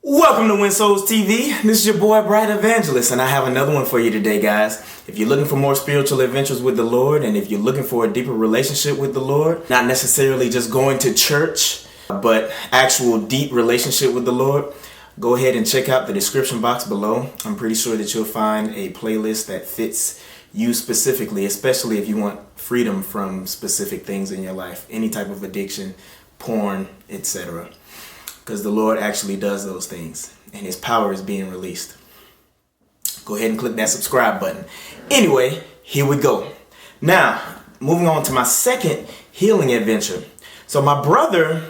Welcome to WinSouls TV. This is your boy, Bright Evangelist, and I have another one for you today, guys. If you're looking for more spiritual adventures with the Lord, and if you're looking for a deeper relationship with the Lord, not necessarily just going to church, but actual deep relationship with the Lord, go ahead and check out the description box below. I'm pretty sure that you'll find a playlist that fits you specifically, especially if you want freedom from specific things in your life, any type of addiction, porn, etc. Because the Lord actually does those things and his power is being released. Go ahead and click that subscribe button. Anyway, here we go. Now, moving on to my second healing adventure. So my brother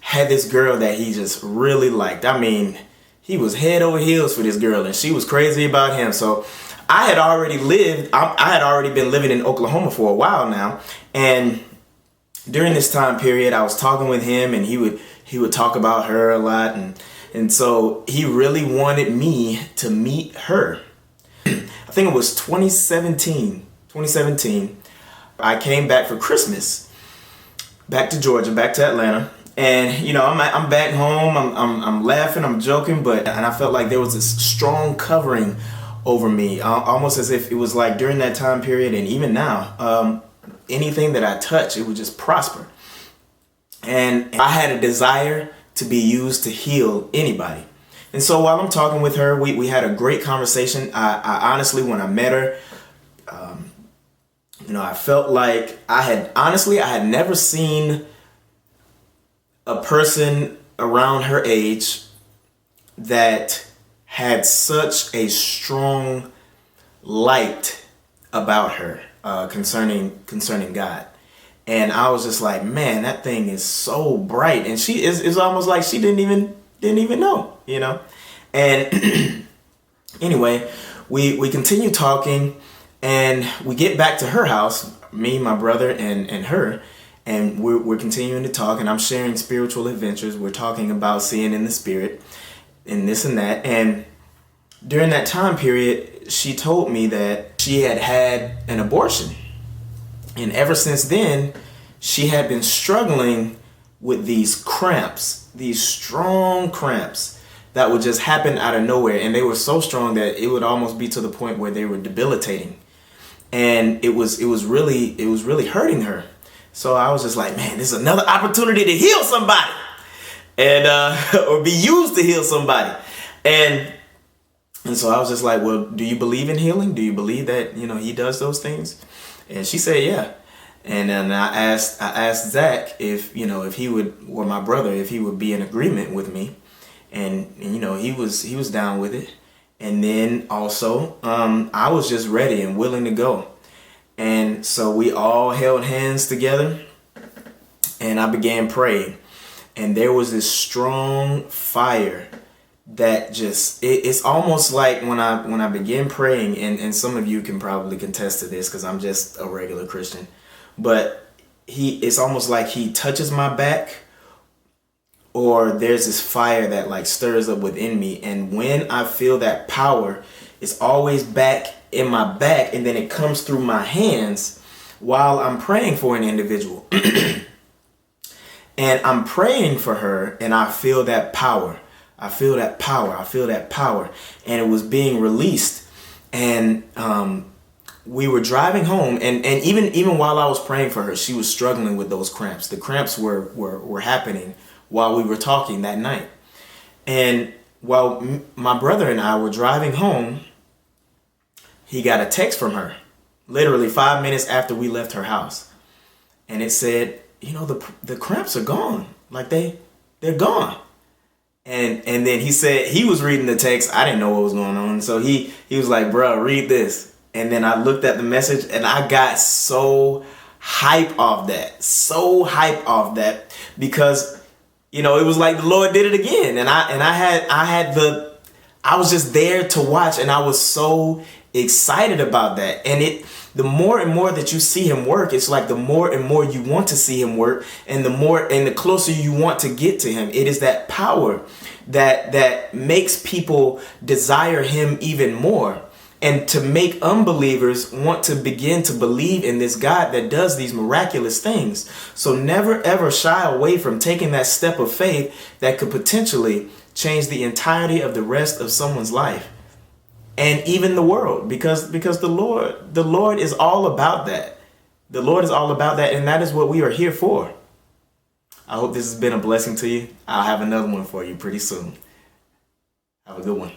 had this girl that he just really liked. I mean, he was head over heels for this girl and she was crazy about him. So I had already been living in Oklahoma for a while now. And during this time period, I was talking with him and he would talk about her a lot, and so he really wanted me to meet her. I think it was 2017. I came back for Christmas, back to Georgia, back to Atlanta, and you know I'm back home. I'm laughing, I'm joking, and I felt like there was this strong covering over me, almost as if it was like during that time period, and even now, anything that I touch, it would just prosper. And I had a desire to be used to heal anybody. And so while I'm talking with her, we had a great conversation. I honestly, when I met her, I felt like I had never seen a person around her age that had such a strong light about her concerning God. And I was just like, man, that thing is so bright. And she is almost like she didn't even know, you know. And anyway, we continue talking and we get back to her house, me, my brother, and her. And we're continuing to talk, and I'm sharing spiritual adventures. We're talking about seeing in the spirit and this and that. And during that time period, she told me that she had an abortion. And ever since then, she had been struggling with these cramps, these strong cramps that would just happen out of nowhere. And they were so strong that it would almost be to the point where they were debilitating. And it was really hurting her. So I was just like, man, this is another opportunity to heal somebody and or be used to heal somebody. And so I was just like, well, do you believe in healing? Do you believe that, he does those things? And she said, yeah. And then I asked Zach if he would, or my brother, if he would be in agreement with me. And he was down with it. And then also, I was just ready and willing to go. And so we all held hands together and I began praying. And there was this strong fire that just, it's almost like when I began praying, and some of you can probably contest to this because I'm just a regular Christian, but it's almost like he touches my back, or there's this fire that like stirs up within me. And when I feel that power, it's always back in my back, and then it comes through my hands while I'm praying for an individual. And I'm praying for her and I feel that power. I feel that power, and it was being released. And we were driving home, and even while I was praying for her, she was struggling with those cramps. The cramps were happening while we were talking that night. And while my brother and I were driving home, he got a text from her, literally 5 minutes after we left her house, and it said, the cramps are gone. Like they're gone. And then he said, he was reading the text. I didn't know what was going on. So he was like, bro, read this. And then I looked at the message and I got so hype off that. Because, it was like the Lord did it again. And I was just there to watch, and I was so excited about that. And the more and more that you see him work, it's like the more and more you want to see him work, and the closer you want to get to him. It is that power that makes people desire him even more, and to make unbelievers want to begin to believe in this God that does these miraculous things. So never ever shy away from taking that step of faith that could potentially change the entirety of the rest of someone's life and even the world, because the Lord is all about that. The Lord is all about that, and that is what we are here for. I hope this has been a blessing to you. I'll have another one for you pretty soon. Have a good one.